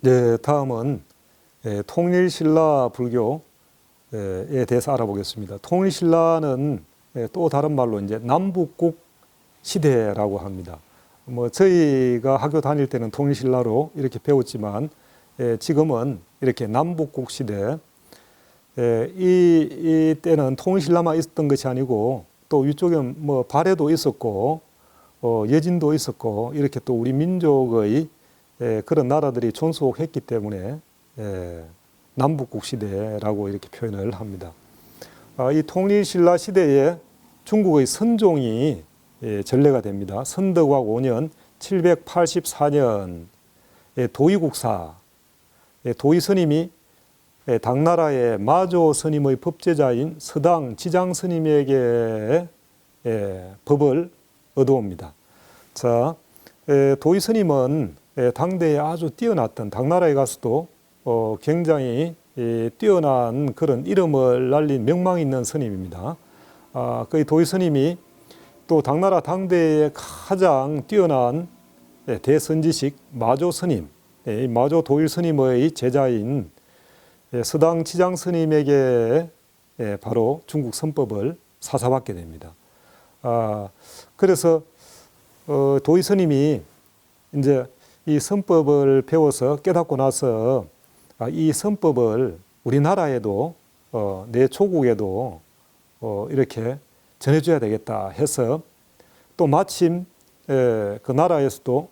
네, 다음은 통일신라 불교에 대해서 알아보겠습니다. 통일신라는 또 다른 말로 이제 남북국 시대라고 합니다. 뭐 저희가 학교 다닐 때는 통일신라로 이렇게 배웠지만 지금은 이렇게 남북국 시대. 이 때는 통일신라만 있었던 것이 아니고 또 위쪽엔 뭐 발해도 있었고 여진도 있었고 이렇게 또 우리 민족의 그런 나라들이 존속했기 때문에 남북국 시대라고 이렇게 표현을 합니다. 이 통일신라 시대에 중국의 선종이 전래가 됩니다. 선덕왕 5년 784년 도의국사 도의스님이 당나라의 마조 스님의 법제자인 서당 지장 스님에게 법을 얻어옵니다. 자, 도의 스님은 당대에 아주 뛰어났던 당나라에 가서도 굉장히 뛰어난 그런 이름을 날린 명망 있는 스님입니다. 그 도의 스님이 또 당나라 당대에 가장 뛰어난 대선지식 마조 스님, 마조 도일 스님의 제자인 서당 지장 스님에게 바로 중국 선법을 사사받게 됩니다. 그래서 도의 스님이 이제 이 선법을 배워서 깨닫고 나서 이 선법을 우리나라에도 내 조국에도 이렇게 전해줘야 되겠다 해서 또 마침 그 나라에서도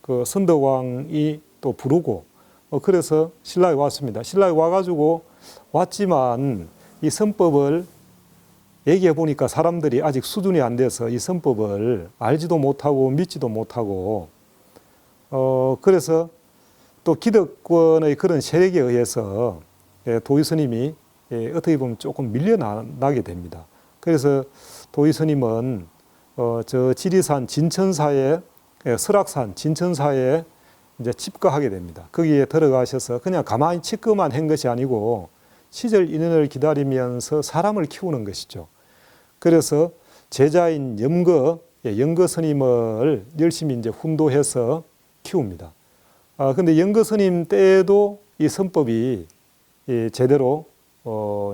그 선덕왕이 또 부르고 그래서 신라에 왔습니다. 신라에 와가지고 왔지만 이 선법을 얘기해 보니까 사람들이 아직 수준이 안 돼서 이 선법을 알지도 못하고 믿지도 못하고 그래서 또 기득권의 그런 세력에 의해서 도의 스님이 어떻게 보면 조금 밀려나게 됩니다. 그래서 도의 스님은 저 지리산 진천사에 설악산 진천사에 이제 집거하게 됩니다. 거기에 들어가셔서 그냥 가만히 집거만 한 것이 아니고 시절 인연을 기다리면서 사람을 키우는 것이죠. 그래서 제자인 영거 스님을 열심히 이제 훈도해서 키웁니다. 근데 영거 스님 때에도 이 선법이 제대로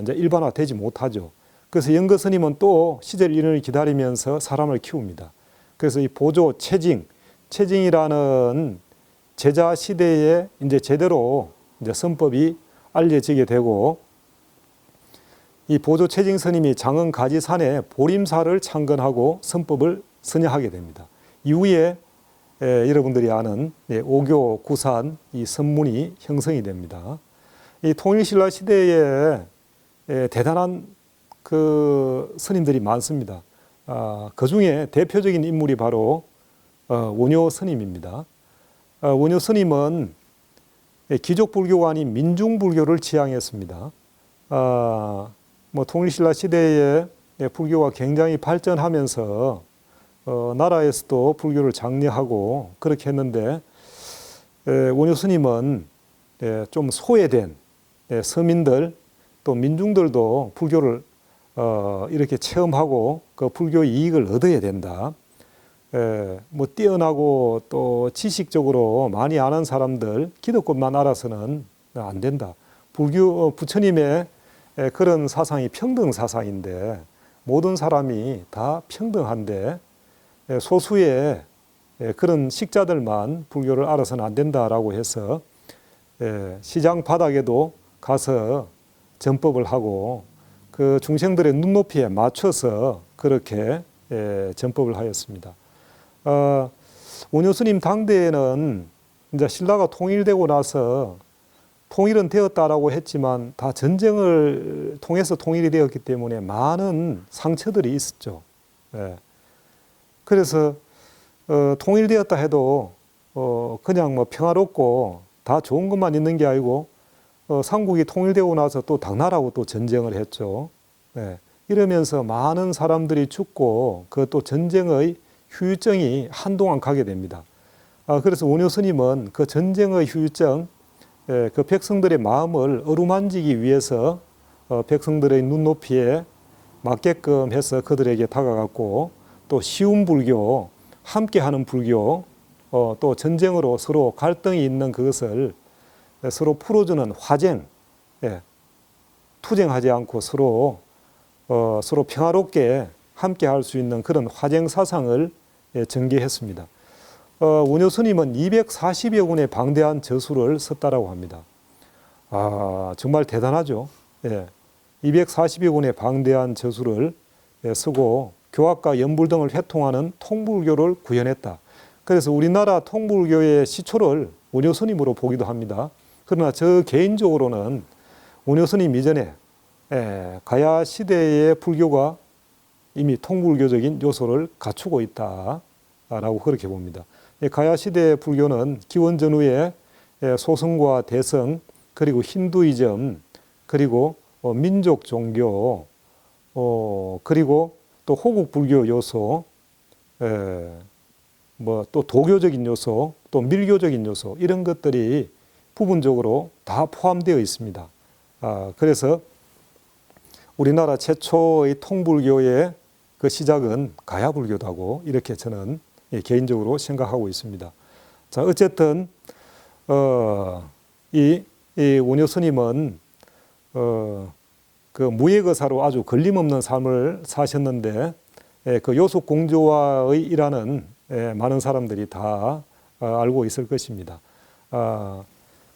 이제 일반화되지 못하죠. 그래서 영거 스님은 또 시절 인연을 기다리면서 사람을 키웁니다. 그래서 이 보조 채징이라는 제자 시대에 이제 제대로 이제 선법이 알려지게 되고 이 보조 채징 스님이 장흥 가지산에 보림사를 창건하고 선법을 선여하게 됩니다. 이후에 여러분들이 아는 오교 구산 이 선문이 형성이 됩니다. 이 통일신라 시대에 대단한 그 스님들이 많습니다. 그 중에 대표적인 인물이 바로 원효 스님입니다. 원효 스님은 기족 불교가 아닌 민중 불교를 지향했습니다. 뭐 통일신라 시대에 불교가 굉장히 발전하면서 나라에서도 불교를 장려하고 그렇게 했는데 원효 스님은 좀 소외된 서민들 또 민중들도 불교를 이렇게 체험하고 그 불교 이익을 얻어야 된다. 뭐 뛰어나고 또 지식적으로 많이 아는 사람들 기득권만 알아서는 안 된다. 부처님의 그런 사상이 평등 사상인데 모든 사람이 다 평등한데 소수의 그런 식자들만 불교를 알아서는 안 된다라고 해서 시장 바닥에도 가서 전법을 하고 그 중생들의 눈높이에 맞춰서 그렇게 전법을 하였습니다. 원효 스님 당대에는 이제 신라가 통일되고 나서 통일은 되었다라고 했지만 다 전쟁을 통해서 통일이 되었기 때문에 많은 상처들이 있었죠. 그래서 통일되었다 해도 그냥 뭐 평화롭고 다 좋은 것만 있는 게 아니고 삼국이 통일되고 나서 또 당나라하고 또 전쟁을 했죠. 이러면서 많은 사람들이 죽고 그것도 전쟁의 후유증이 한동안 가게 됩니다. 그래서 원효 스님은 그 전쟁의 후유증, 그 백성들의 마음을 어루만지기 위해서 백성들의 눈높이에 맞게끔 해서 그들에게 다가갔고 또 쉬운 불교, 함께하는 불교, 또 전쟁으로 서로 갈등이 있는 그것을 서로 풀어주는 화쟁, 투쟁하지 않고 서로 평화롭게 함께 할 수 있는 그런 화쟁 사상을 전개했습니다. 원효 스님은 240여 군의 방대한 저수를 썼다라고 합니다. 정말 대단하죠. 240여 군의 방대한 저수를 쓰고 교학과 연불 등을 회통하는 통불교를 구현했다. 그래서 우리나라 통불교의 시초를 원효 스님으로 보기도 합니다. 그러나 저 개인적으로는 원효 스님 이전에 가야 시대의 불교가 이미 통불교적인 요소를 갖추고 있다라고 그렇게 봅니다. 가야 시대의 불교는 기원 전후에 소승과 대성, 그리고 힌두이즘, 그리고 민족 종교, 그리고 또 호국 불교 요소, 또 도교적인 요소, 또 밀교적인 요소, 이런 것들이 부분적으로 다 포함되어 있습니다. 그래서 우리나라 최초의 통불교의 그 시작은 가야불교다고 이렇게 저는 개인적으로 생각하고 있습니다. 자, 어쨌든 이 원효 스님은 그 무예거사로 아주 걸림없는 삶을 사셨는데 그 요속공주와의 일화는 많은 사람들이 다 알고 있을 것입니다.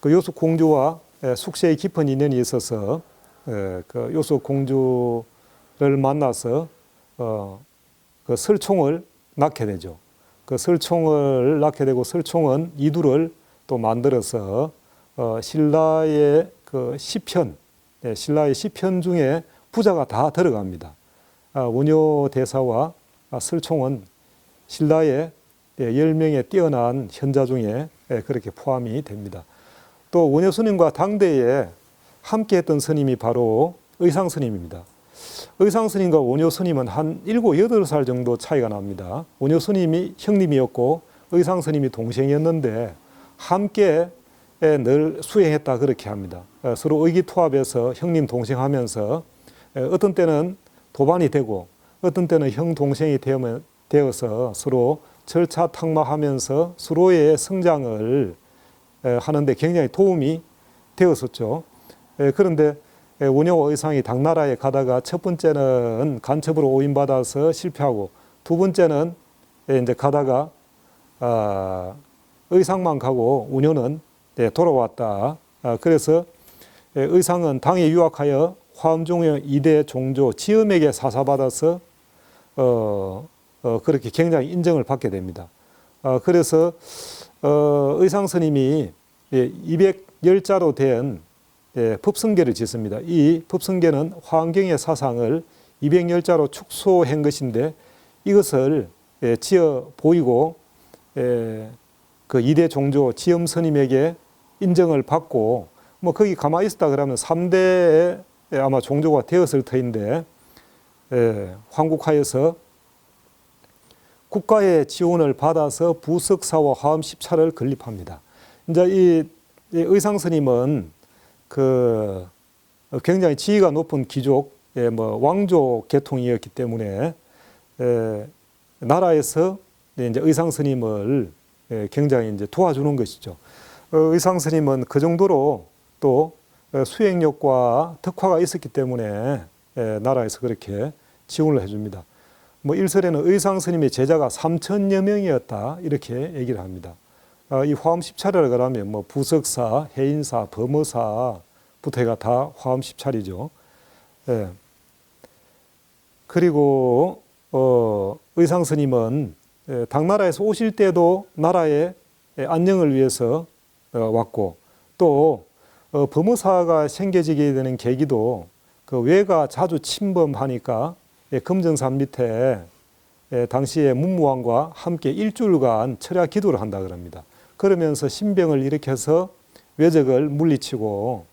그 요속공주와 숙세의 깊은 인연이 있어서 그 요속공주를 만나서 그 설총을 낳게 되죠. 그 설총을 낳게 되고 설총은 이두를 또 만들어서 신라의 그 시편, 신라의 시편 중에 부자가 다 들어갑니다. 원효 대사와 설총은 신라의 10명의 뛰어난 현자 중에 그렇게 포함이 됩니다. 또 원효 스님과 당대에 함께했던 스님이 바로 의상 스님입니다. 의상 스님과 원효 스님은 한 7, 8살 정도 차이가 납니다. 원효 스님이 형님이었고 의상 스님이 동생이었는데 함께 늘 수행했다 그렇게 합니다. 서로 의기투합해서 형님 동생하면서 어떤 때는 도반이 되고 어떤 때는 형 동생이 되어서 서로 절차탁마하면서 서로의 성장을 하는데 굉장히 도움이 되었었죠. 그런데 원효와 의상이 당나라에 가다가 첫 번째는 간첩으로 오인받아서 실패하고 두 번째는 이제 가다가 의상만 가고 원효는 돌아왔다. 그래서 의상은 당에 유학하여 화엄종의 2대 종조 지엄에게 사사받아서 그렇게 굉장히 인정을 받게 됩니다. 그래서 의상 스님이 210자로 된 법성계를 짓습니다. 이 법성계는 화엄경의 사상을 210자로 축소한 것인데 이것을 지어 보이고 그 2대 종조 지엄 스님에게 인정을 받고 뭐 거기 가만히 있었다 그러면 3대의 아마 종조가 되었을 터인데 황국하여서 국가의 지원을 받아서 부석사와 화엄 10차를 건립합니다. 이제 이 의상 스님은 그 굉장히 지위가 높은 귀족, 왕족 계통이었기 때문에 나라에서 이제 의상 스님을 굉장히 이제 도와주는 것이죠. 의상 스님은 그 정도로 또 수행력과 덕화가 있었기 때문에 나라에서 그렇게 지원을 해줍니다. 뭐 일설에는 의상 스님의 제자가 3천여 명이었다 이렇게 얘기를 합니다. 이 화엄 10차례를 그러면 뭐 부석사, 해인사, 범어사부터 해가 다 화엄 10차례죠. 그리고 의상 스님은 당나라에서 오실 때도 나라의 안녕을 위해서 왔고 또 범어사가 생겨지게 되는 계기도 그 외가 자주 침범하니까 금정산 밑에 당시에 문무왕과 함께 일주일간 철야 기도를 한다 그럽니다. 그러면서 신병을 일으켜서 외적을 물리치고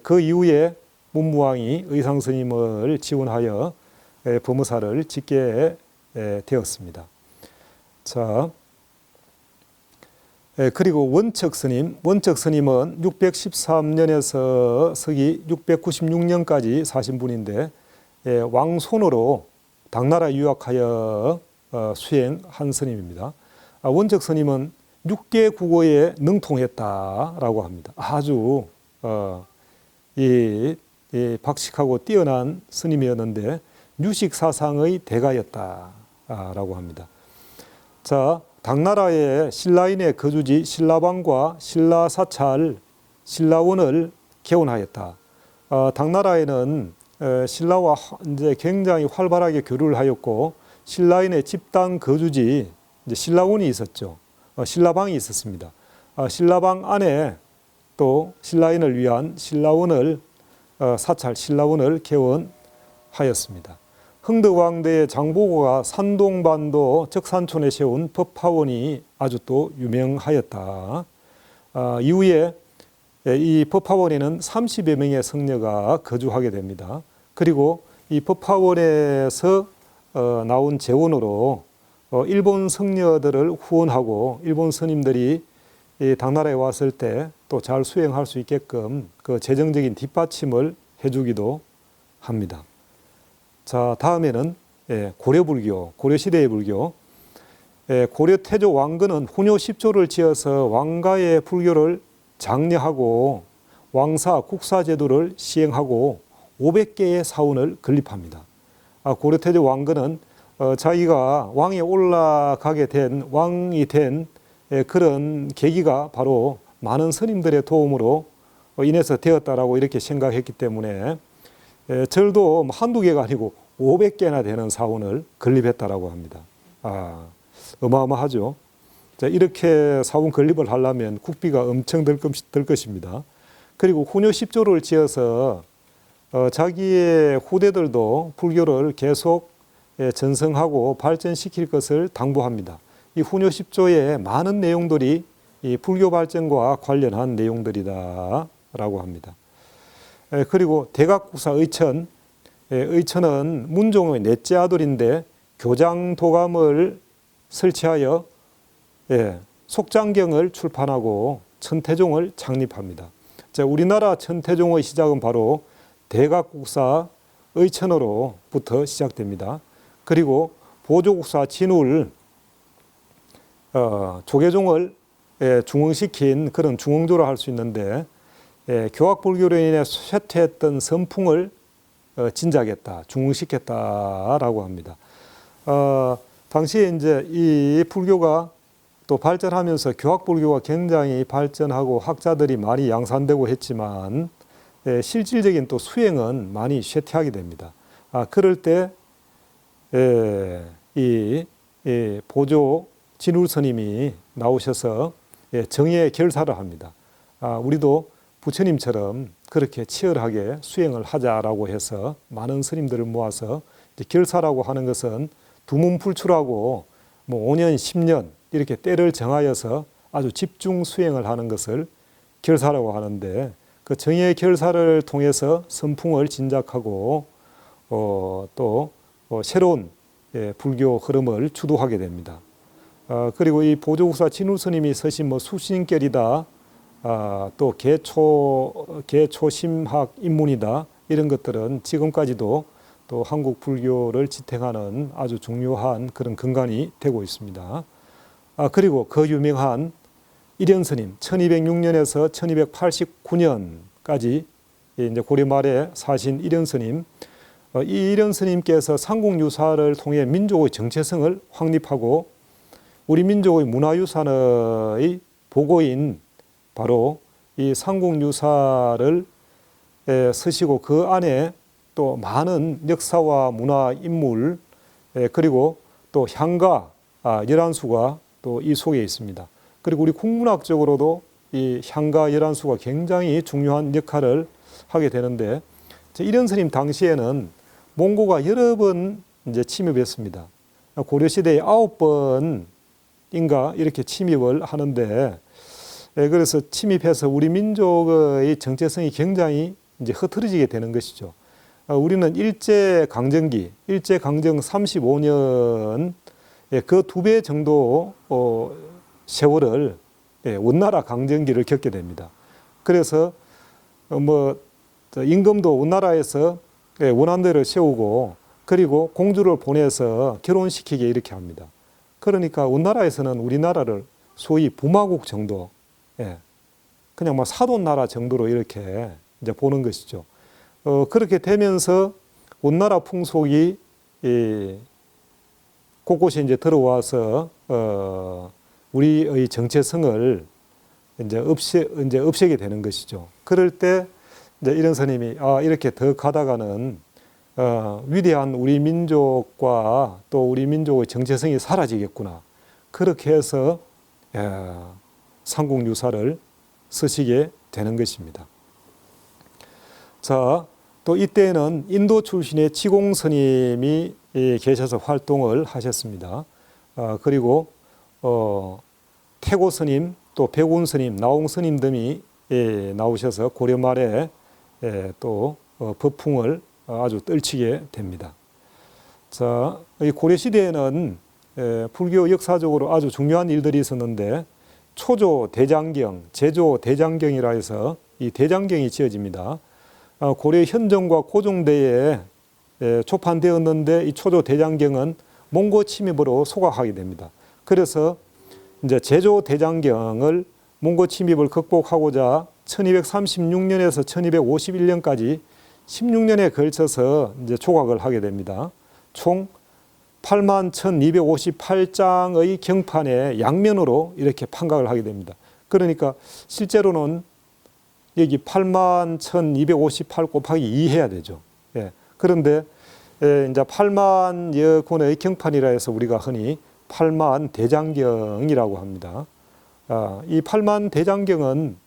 그 이후에 문무왕이 의상 스님을 지원하여 범어사를 짓게 되었습니다. 자, 그리고 원척 스님은 613년에서 서기 696년까지 사신 분인데 왕손으로 당나라 유학하여 수행한 스님입니다. 원척 스님은 6개 국어에 능통했다라고 합니다. 아주 이 박식하고 뛰어난 스님이었는데 유식사상의 대가였다라고 합니다. 자, 당나라의 신라인의 거주지 신라방과 신라사찰, 신라원을 개원하였다. 당나라에는 신라와 이제 굉장히 활발하게 교류를 하였고 신라인의 집단 거주지 이제 신라원이 있었죠. 신라방이 있었습니다. 신라방 안에 또 신라인을 위한 신라원을 사찰 신라원을 개원하였습니다. 흥덕왕대의 장보고가 산동반도 적산촌에 세운 법화원이 아주 또 유명하였다. 이후에 이 법화원에는 30여 명의 성녀가 거주하게 됩니다. 그리고 이 법화원에서 나온 재원으로 일본 성녀들을 후원하고 일본 스님들이 이 당나라에 왔을 때 또 잘 수행할 수 있게끔 그 재정적인 뒷받침을 해주기도 합니다. 자, 다음에는 고려불교, 고려시대의 불교. 고려 태조 왕건은 훈요 10조를 지어서 왕가의 불교를 장려하고 왕사, 국사 제도를 시행하고 500개의 사원을 건립합니다. 고려 태조 왕건은 자기가 왕에 올라가게 된 왕이 된 그런 계기가 바로 많은 스님들의 도움으로 인해서 되었다라고 이렇게 생각했기 때문에 절도 한두 개가 아니고 500개나 되는 사원을 건립했다라고 합니다. 어마어마하죠. 자, 이렇게 사원 건립을 하려면 국비가 엄청 들 것입니다. 그리고 훈요 10조를 지어서 자기의 후대들도 불교를 계속 전승하고 발전시킬 것을 당부합니다. 이 훈요 10조의 많은 내용들이 이 불교 발전과 관련한 내용들이다라고 합니다. 그리고 대각국사 의천, 의천은 문종의 넷째 아들인데 교장도감을 설치하여 속장경을 출판하고 천태종을 창립합니다. 자, 우리나라 천태종의 시작은 바로 대각국사 의천으로부터 시작됩니다. 그리고 보조국사 진울, 조계종을 중흥시킨 그런 중흥조를 할 수 있는데 교학불교로 인해 쇠퇴했던 선풍을 진작했다, 중흥시켰다라고 합니다. 당시에 이제 이 불교가 또 발전하면서 교학불교가 굉장히 발전하고 학자들이 많이 양산되고 했지만 실질적인 또 수행은 많이 쇠퇴하게 됩니다. 그럴 때 이 보조 진울 스님이 나오셔서 정예 결사를 합니다. 우리도 부처님처럼 그렇게 치열하게 수행을 하자라고 해서 많은 스님들을 모아서 결사라고 하는 것은 두문불출하고 뭐 5년, 10년 이렇게 때를 정하여서 아주 집중 수행을 하는 것을 결사라고 하는데 그 정예 결사를 통해서 선풍을 진작하고 또 새로운 불교 흐름을 주도하게 됩니다. 그리고 이 보조국사 진울 스님이 서신 뭐 수신결이다, 또 개초심학 입문이다 이런 것들은 지금까지도 또 한국 불교를 지탱하는 아주 중요한 그런 근간이 되고 있습니다. 그리고 그 유명한 일현 스님 1206년에서 1289년까지 이제 고려 말에 사신 일현 스님, 이 일현 스님께서 삼국유사를 통해 민족의 정체성을 확립하고 우리 민족의 문화유산의 보고인 바로 이 삼국유사를 쓰시고 그 안에 또 많은 역사와 문화 인물 그리고 또 향가 11수가 또 이 속에 있습니다. 그리고 우리 국문학적으로도 이 향가 11수가 굉장히 중요한 역할을 하게 되는데 일현 스님 당시에는 몽고가 여러 번 이제 침입했습니다. 고려시대에 9번인가 이렇게 침입을 하는데 그래서 침입해서 우리 민족의 정체성이 굉장히 이제 흐트러지게 되는 것이죠. 우리는 일제강점기, 일제강점 35년 그 2배 정도 세월을 원나라 강점기를 겪게 됩니다. 그래서 뭐 임금도 원나라에서 원한대를 세우고 그리고 공주를 보내서 결혼시키게 이렇게 합니다. 그러니까 원나라에서는 우리나라를 소위 부마국 정도, 예, 그냥 뭐 사돈 나라 정도로 이렇게 이제 보는 것이죠. 그렇게 되면서 원나라 풍속이 곳곳에 이제 들어와서 우리의 정체성을 이제 없애게 되는 것이죠. 그럴 때 이제 이런 스님이 이렇게 더 가다가는 위대한 우리 민족과 또 우리 민족의 정체성이 사라지겠구나. 그렇게 해서 삼국유사를 쓰시게 되는 것입니다. 자, 또 이때는 인도 출신의 치공 스님이 계셔서 활동을 하셨습니다. 그리고 태고 스님, 또 백운 스님, 나홍 스님 등이 나오셔서 고려 말에 또 법풍을 아주 떨치게 됩니다. 자, 이 고려 시대에는 불교 역사적으로 아주 중요한 일들이 있었는데 초조 대장경, 제조 대장경이라 해서 이 대장경이 지어집니다. 고려 현종과 고종대에 초판되었는데 이 초조 대장경은 몽고 침입으로 소각하게 됩니다. 그래서 이제 제조 대장경을 몽고 침입을 극복하고자 1236년에서 1251년까지 16년에 걸쳐서 이제 조각을 하게 됩니다. 총 81,258장의 경판에 양면으로 이렇게 판각을 하게 됩니다. 그러니까 실제로는 여기 81,258 곱하기 2 해야 되죠. 예. 그런데 이제 8만여 권의 경판이라 해서 우리가 흔히 8만 대장경이라고 합니다. 이 8만 대장경은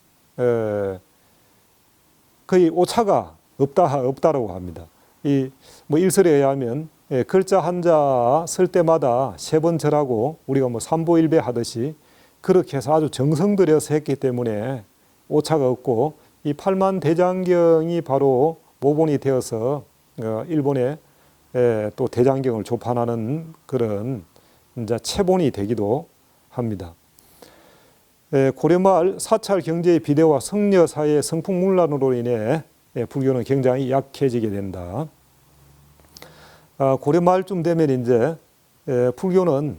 거의 오차가 없다라고 합니다. 이 뭐 일설에 의하면 글자 한자 쓸 때마다 3번 절하고 우리가 뭐 삼보일배 하듯이 그렇게 해서 아주 정성 들여서 했기 때문에 오차가 없고 이 8만 대장경이 바로 모본이 되어서 일본에 또 대장경을 조판하는 그런 이제 체본이 되기도 합니다. 고려말 사찰 경제의 비대와 성려 사회의 성풍문란으로 인해 불교는 굉장히 약해지게 된다. 고려말쯤 되면 이제 불교는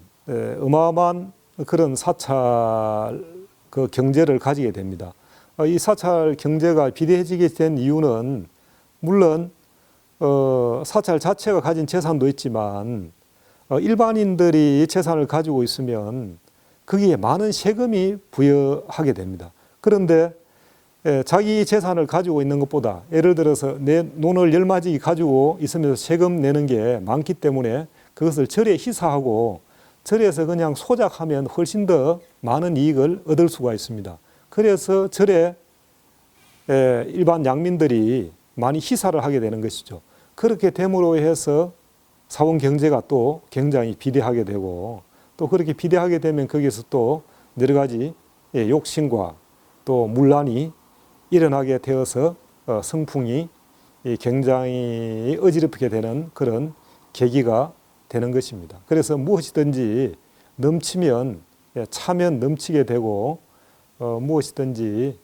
어마어마한 그런 사찰 그 경제를 가지게 됩니다. 이 사찰 경제가 비대해지게 된 이유는 물론 사찰 자체가 가진 재산도 있지만 일반인들이 재산을 가지고 있으면 거기에 많은 세금이 부여하게 됩니다. 그런데 자기 재산을 가지고 있는 것보다 예를 들어서 내 논을 10마지 가지고 있으면서 세금 내는 게 많기 때문에 그것을 절에 희사하고 절에서 그냥 소작하면 훨씬 더 많은 이익을 얻을 수가 있습니다. 그래서 절에 일반 양민들이 많이 희사를 하게 되는 것이죠. 그렇게 됨으로 해서 사원 경제가 또 굉장히 비대하게 되고 또 그렇게 비대하게 되면 거기서 또 여러 가지 욕심과 또 문란이 일어나게 되어서 성풍이 굉장히 어지럽게 되는 그런 계기가 되는 것입니다. 그래서 무엇이든지 넘치면 차면 넘치게 되고 무엇이든지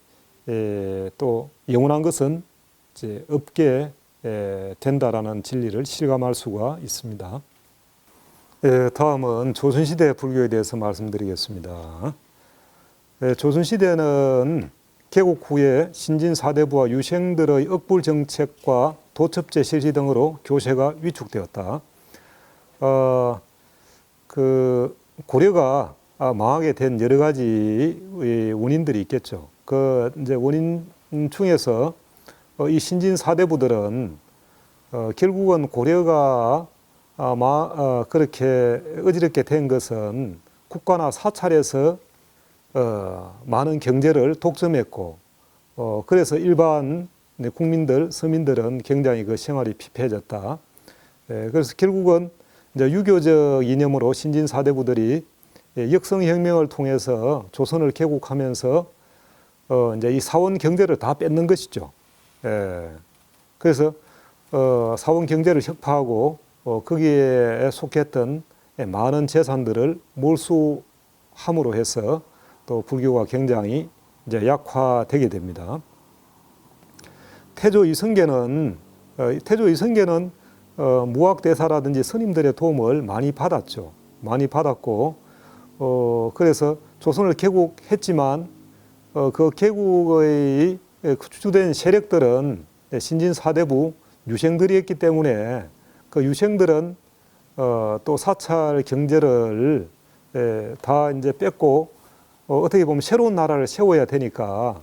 또 영원한 것은 이제 없게 된다라는 진리를 실감할 수가 있습니다. 다음은 조선시대 불교에 대해서 말씀드리겠습니다. 조선시대는 개국 후에 신진 사대부와 유생들의 억불 정책과 도첩제 실시 등으로 교세가 위축되었다. 그 고려가 망하게 된 여러 가지 원인들이 있겠죠. 그 이제 원인 중에서 이 신진 사대부들은 결국은 고려가 그렇게 어지럽게 된 것은 국가나 사찰에서 많은 경제를 독점했고 그래서 일반 국민들, 서민들은 굉장히 그 생활이 피폐해졌다. 그래서 결국은 이제 유교적 이념으로 신진 사대부들이 역성혁명을 통해서 조선을 개국하면서 이제 이 사원 경제를 다 뺏는 것이죠. 그래서 사원 경제를 혁파하고 거기에 속했던 많은 재산들을 몰수함으로 해서 또 불교가 굉장히 이제 약화되게 됩니다. 태조 이성계는 무학대사라든지 스님들의 도움을 많이 받았죠. 많이 받았고 그래서 조선을 개국했지만 그 개국의 주된 세력들은 신진 사대부 유생들이었기 때문에 그 유생들은 또 사찰 경제를 다 이제 뺏고 어떻게 보면 새로운 나라를 세워야 되니까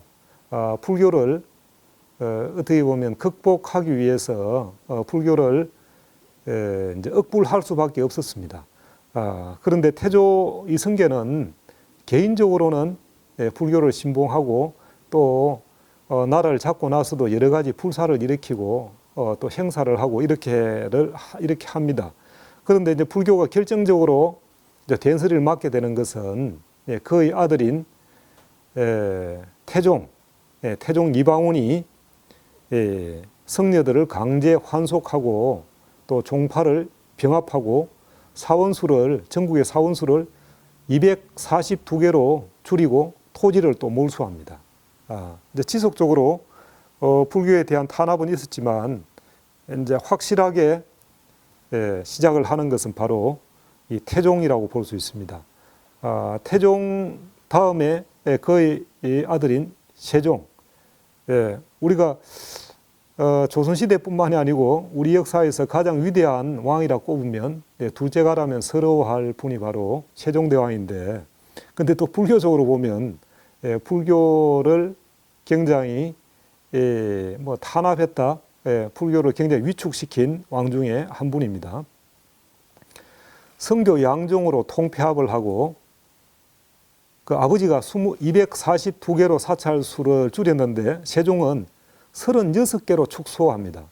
불교를 어떻게 보면 극복하기 위해서 불교를 이제 억불할 수밖에 없었습니다. 그런데 태조 이성계는 개인적으로는 불교를 신봉하고 또 나라를 잡고 나서도 여러 가지 불사를 일으키고 또 행사를 하고 이렇게 합니다. 그런데 이제 불교가 결정적으로 이제 된서리를 맡게 되는 것은 그의 아들인 태종 이방원이 성녀들을 강제 환속하고 또 종파를 병합하고 전국의 사원수를 242개로 줄이고 토지를 또 몰수합니다. 이제 지속적으로 불교에 대한 탄압은 있었지만 이제 확실하게 시작을 하는 것은 바로 이 태종이라고 볼 수 있습니다. 태종 다음에 그의 아들인 세종. 우리가 조선시대뿐만이 아니고 우리 역사에서 가장 위대한 왕이라 꼽으면 둘째가라면 서러워할 분이 바로 세종대왕인데, 근데 또 불교적으로 보면 불교를 굉장히 뭐 탄압했다, 불교를 굉장히 위축시킨 왕 중에 한 분입니다. 성교 양종으로 통폐합을 하고 그 아버지가 242개로 사찰수를 줄였는데 세종은 36개로 축소합니다.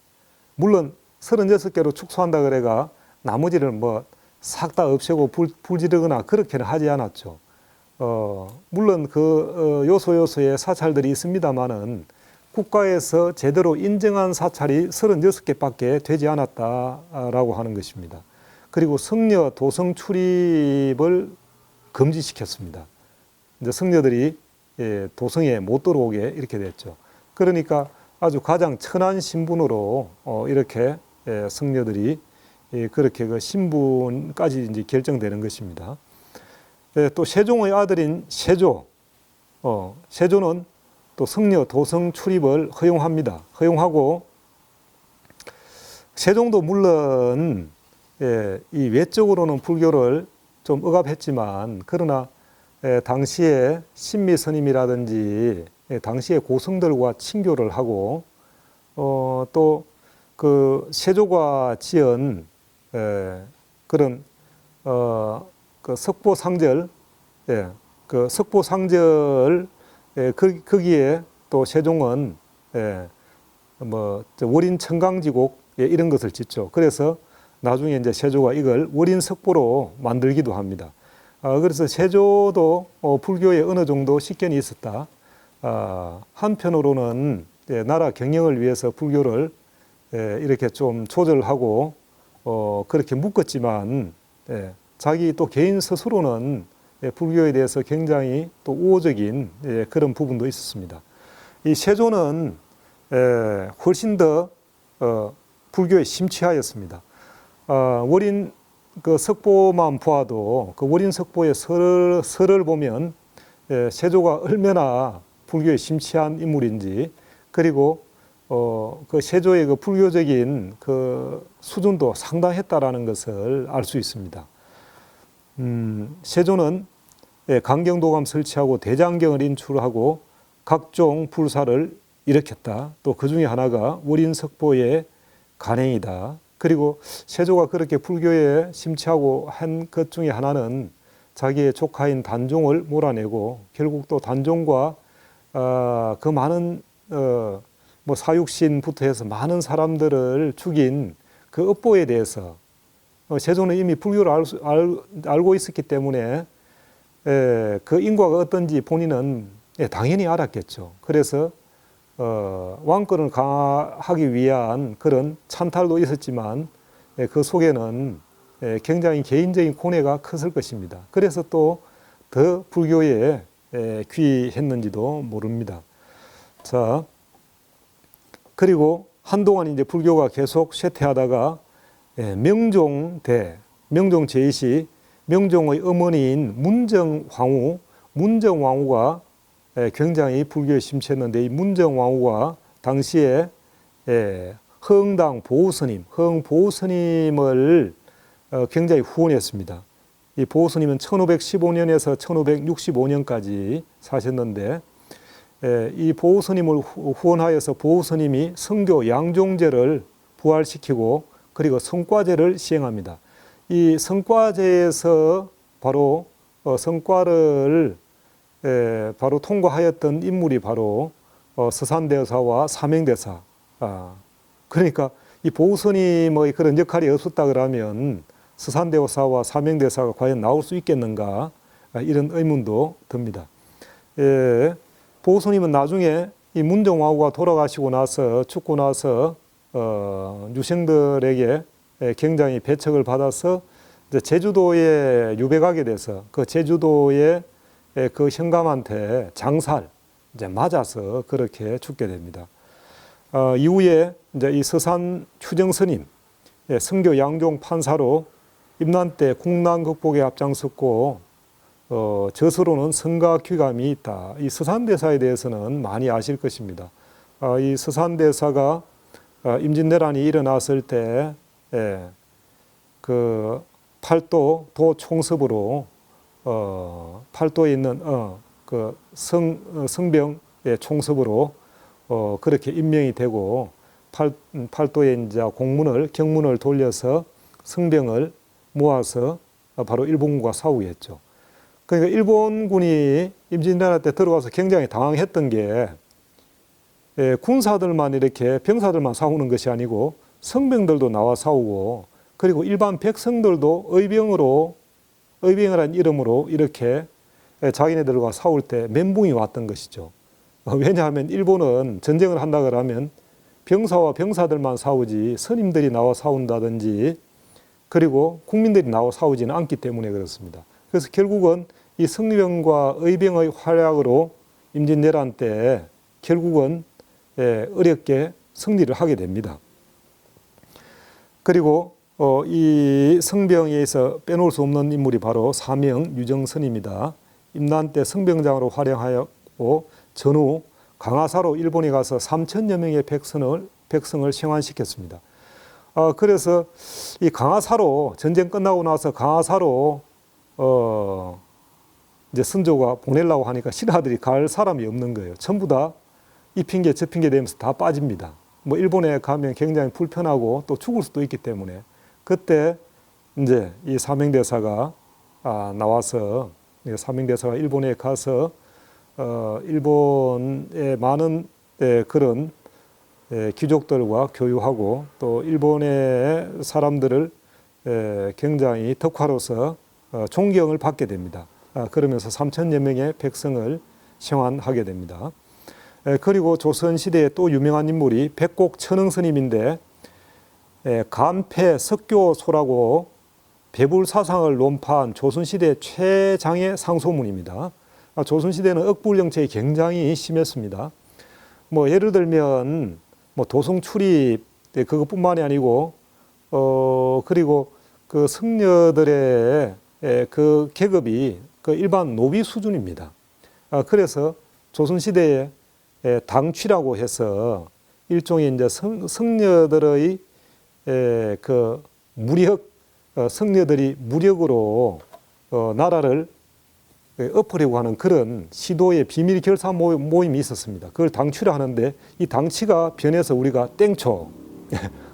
물론 36개로 축소한다 그래가 나머지를 뭐 싹 다 없애고 불 지르거나 그렇게는 하지 않았죠. 물론 그 요소요소에 사찰들이 있습니다만은 국가에서 제대로 인정한 사찰이 36개밖에 되지 않았다라고 하는 것입니다. 그리고 성녀 도성 출입을 금지시켰습니다. 이제 성녀들이 도성에 못 들어오게 이렇게 됐죠. 그러니까 아주 가장 천한 신분으로 이렇게 성녀들이 그렇게 그 신분까지 이제 결정되는 것입니다. 또 세종의 아들인 세조, 세조는 또 성녀 도성 출입을 허용합니다. 허용하고 세종도 물론 이 외적으로는 불교를 좀 억압했지만 그러나 당시에 신미 스님이라든지 당시의 고승들과 친교를 하고 또 그 세조가 지은 그런 그 석보상절, 그 석보상절 거기에 또 세종은 뭐 월인 청강지곡 이런 것을 짓죠. 그래서 나중에 이제 세조가 이걸 월인석보로 만들기도 합니다. 그래서 세조도 불교에 어느 정도 식견이 있었다. 한편으로는 나라 경영을 위해서 불교를 이렇게 좀 조절하고 그렇게 묶었지만 자기 또 개인 스스로는 불교에 대해서 굉장히 또 우호적인 그런 부분도 있었습니다. 이 세조는 훨씬 더 불교에 심취하였습니다. 월인 그 석보만 보아도 그 월인 석보의 설을 보면 세조가 얼마나 불교에 심취한 인물인지, 그리고 그 세조의 그 불교적인 그 수준도 상당했다라는 것을 알 수 있습니다. 세조는 강경도감 설치하고 대장경을 인출하고 각종 불사를 일으켰다. 또 그 중에 하나가 월인석보의 간행이다. 그리고 세조가 그렇게 불교에 심취하고 한 것 중에 하나는 자기의 조카인 단종을 몰아내고 결국 또 단종과 그 많은 뭐 사육신부터 해서 많은 사람들을 죽인 그 업보에 대해서 세조는 이미 불교를 알고 있었기 때문에 그 인과가 어떤지 본인은 당연히 알았겠죠. 그래서 왕권을 강화하기 위한 그런 찬탈도 있었지만 그 속에는 굉장히 개인적인 고뇌가 컸을 것입니다. 그래서 또 더 불교에 귀했는지도 모릅니다. 자, 그리고 한동안 이제 불교가 계속 쇠퇴하다가 명종 제2시 명종의 어머니인 문정황후 문정왕후가 굉장히 불교에 심취했는데 이 문정왕후가 당시에 허응당 보우스님, 허응 보우스님을 굉장히 후원했습니다. 이 보우스님은 1515년에서 1565년까지 사셨는데 이 보우스님을 후원하여서 보우스님이 성교 양종제를 부활시키고 그리고 성과제를 시행합니다. 이 성과제에서 바로 성과를 바로 통과하였던 인물이 바로 서산대사와 사명대사. 그러니까 이 보우스님의 그런 역할이 없었다 그러면 서산대사와 사명대사가 과연 나올 수 있겠는가, 이런 의문도 듭니다. 보우스님은 나중에 이 문정왕후가 돌아가시고 나서 죽고 나서 유생들에게 굉장히 배척을 받아서 이제 제주도에 유배가게 돼서 그 제주도의 그 현감한테 장살 이제 맞아서 그렇게 죽게 됩니다. 이후에 이제 이 서산 휴정스님, 성교 양종 판사로 임난 때 국난 극복에 앞장섰고 저서로는 성가 귀감이 있다. 이 서산대사에 대해서는 많이 아실 것입니다. 이 서산대사가 임진왜란이 일어났을 때 그 팔도 도 총섭으로 팔도에 있는 그 성병의 총섭으로 그렇게 임명이 되고 팔도에 이제 경문을 돌려서 성병을 모아서 바로 일본군과 싸우게 했죠. 그러니까 일본군이 임진왜란 때 들어와서 굉장히 당황했던 게 군사들만 이렇게 병사들만 싸우는 것이 아니고 성병들도 나와 싸우고 그리고 일반 백성들도 의병이라는 이름으로 이렇게 자기네들과 싸울 때 멘붕이 왔던 것이죠. 왜냐하면 일본은 전쟁을 한다 그러면 병사와 병사들만 싸우지 스님들이 나와 싸운다든지 그리고 국민들이 나와 싸우지는 않기 때문에 그렇습니다. 그래서 결국은 이 성병과 의병의 활약으로 임진왜란 때 결국은 어렵게 승리를 하게 됩니다. 그리고 이 성병에서 빼놓을 수 없는 인물이 바로 사명 유정선입니다. 임난 때 성병장으로 활약하였고 전후 강화사로 일본에 가서 3천여 명의 백성을 생환시켰습니다. 그래서 이 강화사로 전쟁 끝나고 나서 강화사로 이제 선조가 보내려고 하니까 신하들이 갈 사람이 없는 거예요. 전부 다 이 핑계 저 핑계 대면서 다 빠집니다. 뭐 일본에 가면 굉장히 불편하고 또 죽을 수도 있기 때문에 그때 이제 이 사명대사가 나와서 사명대사가 일본에 가서 일본의 많은 그런 귀족들과 교류하고 또 일본의 사람들을 굉장히 덕화로서 존경을 받게 됩니다. 그러면서 3천여 명의 백성을 생환하게 됩니다. 그리고 조선시대에 또 유명한 인물이 백곡천흥스님인데 간패석교소라고 배불사상을 논파한 조선시대 최장의 상소문입니다. 조선시대는 억불정책이 굉장히 심했습니다. 뭐 예를 들면 뭐 도성 출입 그것뿐만이 아니고 그리고 그 승려들의 그 계급이 그 일반 노비 수준입니다. 그래서 조선시대에 당취라고 해서 일종의 이제 승려들의 그 승려들이 무력으로 나라를 엎으려고 하는 그런 시도의 비밀 결사 모임이 있었습니다. 그걸 당취라 하는데 이 당취가 변해서 우리가 땡초,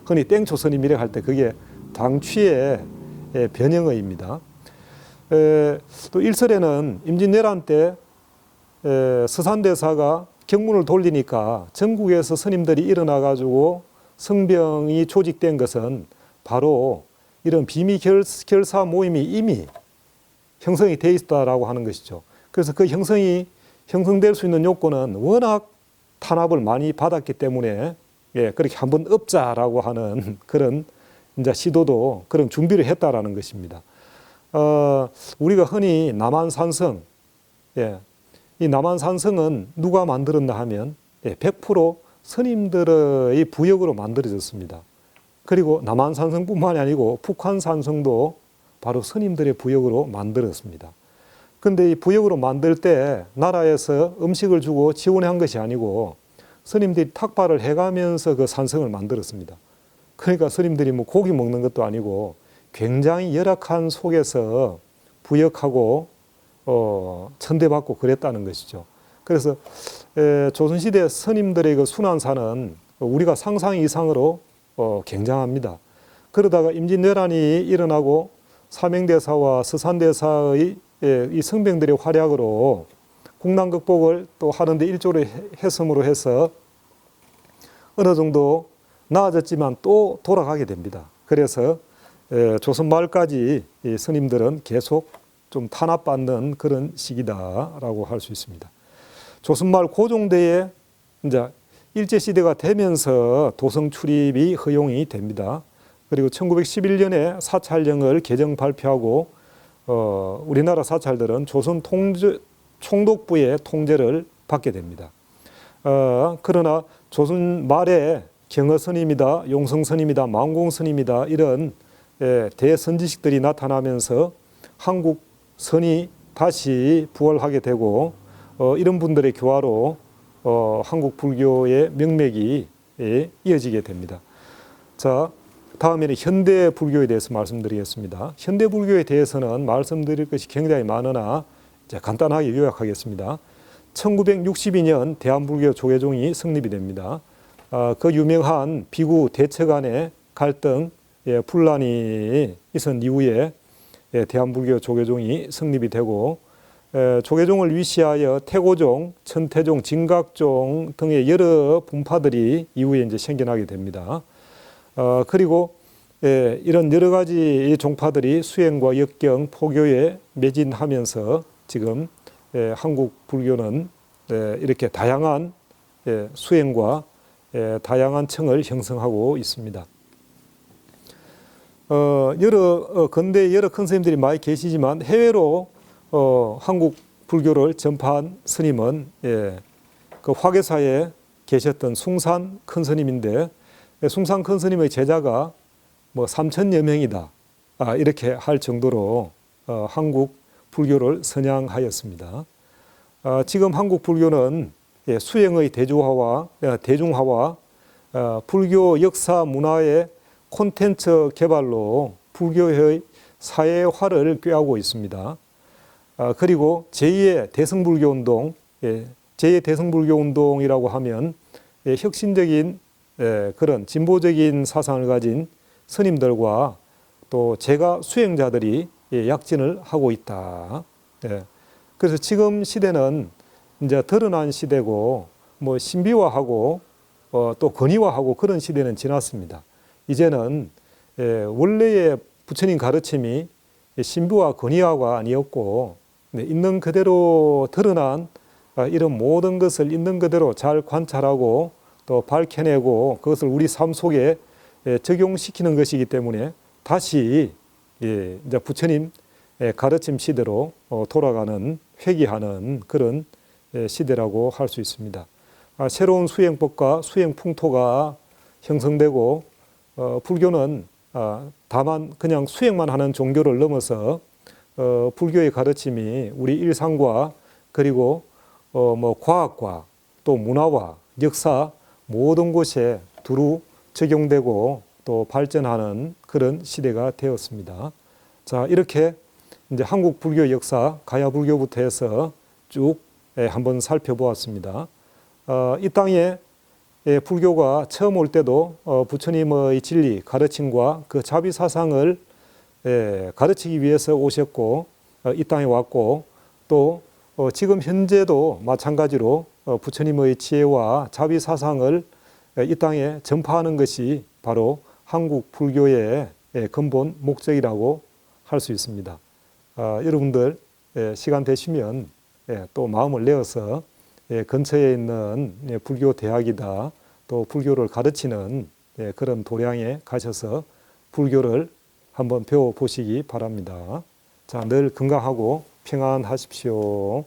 흔히 땡초 스님이라고 할 때 그게 당취의 변형어입니다. 또 일설에는 임진왜란 때 서산대사가 경문을 돌리니까 전국에서 스님들이 일어나 가지고 성병이 조직된 것은 바로 이런 비밀 결사 모임이 이미 형성이 돼 있다라고 하는 것이죠. 그래서 그 형성될 수 있는 요건은 워낙 탄압을 많이 받았기 때문에 그렇게 한번 엎자라고 하는 그런 이제 시도도 그런 준비를 했다라는 것입니다. 우리가 흔히 남한산성, 이 남한산성은 누가 만들었나 하면 100% 스님들의 부역으로 만들어졌습니다. 그리고 남한산성뿐만이 아니고 북한산성도 바로 스님들의 부역으로 만들었습니다. 근데 이 부역으로 만들 때 나라에서 음식을 주고 지원한 것이 아니고 스님들이 탁발을 해가면서 그 산성을 만들었습니다. 그러니까 스님들이 뭐 고기 먹는 것도 아니고 굉장히 열악한 속에서 부역하고 천대받고 그랬다는 것이죠. 그래서 조선시대 스님들의 그 순환사는 우리가 상상 이상으로 굉장합니다. 그러다가 임진왜란이 일어나고 사명대사와 서산대사의 이 성병들의 활약으로 국난 극복을 또 하는데 일조를 했음으로 해서 어느 정도 나아졌지만 또 돌아가게 됩니다. 그래서 조선 말까지 이 스님들은 계속 좀 탄압받는 그런 시기다라고 할 수 있습니다. 조선 말 고종대에 이제 일제시대가 되면서 도성 출입이 허용이 됩니다. 그리고 1911년에 사찰령을 개정 발표하고 우리나라 사찰들은 조선 총독부의 통제를 받게 됩니다. 그러나 조선 말에 경허스님이다, 용성스님이다, 망공스님이다 이런 대선지식들이 나타나면서 한국 선이 다시 부활하게 되고 이런 분들의 교화로 한국 불교의 명맥이 이어지게 됩니다. 자, 다음에는 현대 불교에 대해서 말씀드리겠습니다. 현대 불교에 대해서는 말씀드릴 것이 굉장히 많으나 이제 간단하게 요약하겠습니다. 1962년 대한불교 조계종이 성립이 됩니다. 그 유명한 비구 대처 간의 갈등, 분란이 있은 이후에 대한불교 조계종이 성립이 되고 조계종을 위시하여 태고종, 천태종, 진각종 등의 여러 분파들이 이후에 이제 생겨나게 됩니다. 그리고 이런 여러 가지 종파들이 수행과 역경, 포교에 매진하면서 지금 한국 불교는 이렇게 다양한 수행과 다양한 청을 형성하고 있습니다. 근대 여러 큰 스님들이 많이 계시지만 해외로 한국 불교를 전파한 스님은 그 화계사에 계셨던 숭산 큰 스님인데 숭산 큰 스님의 제자가 뭐 3천여 명이다 이렇게 할 정도로 한국 불교를 선양하였습니다. 지금 한국 불교는 수행의 대중화와 불교 역사 문화의 콘텐츠 개발로 불교의 사회화를 꾀하고 있습니다. 그리고 제2의 대성불교 운동, 제2의 대성불교 운동이라고 하면 혁신적인 그런 진보적인 사상을 가진 스님들과 또 제가 수행자들이 약진을 하고 있다. 그래서 지금 시대는 이제 드러난 시대고 뭐 신비화하고 또 권위화하고 그런 시대는 지났습니다. 이제는 원래의 부처님 가르침이 신비화 권위화가 아니었고 있는 그대로 드러난 이런 모든 것을 있는 그대로 잘 관찰하고 또 밝혀내고 그것을 우리 삶 속에 적용시키는 것이기 때문에 다시 이제 부처님 가르침 시대로 돌아가는 회귀하는 그런 시대라고 할 수 있습니다. 새로운 수행법과 수행 풍토가 형성되고 불교는 다만 그냥 수행만 하는 종교를 넘어서 불교의 가르침이 우리 일상과 그리고 뭐 과학과 또 문화와 역사 모든 곳에 두루 적용되고 또 발전하는 그런 시대가 되었습니다. 자, 이렇게 이제 한국 불교 역사 가야 불교부터 해서 쭉 한번 살펴보았습니다. 이 땅에 불교가 처음 올 때도 부처님의 진리 가르침과 그 자비 사상을 가르치기 위해서 오셨고 이 땅에 왔고 또 지금 현재도 마찬가지로 부처님의 지혜와 자비 사상을 이 땅에 전파하는 것이 바로 한국 불교의 근본 목적이라고 할 수 있습니다. 여러분들 시간 되시면 또 마음을 내어서 근처에 있는 불교 대학이다 또 불교를 가르치는 그런 도량에 가셔서 불교를 한번 배워보시기 바랍니다. 자, 늘 건강하고 평안하십시오.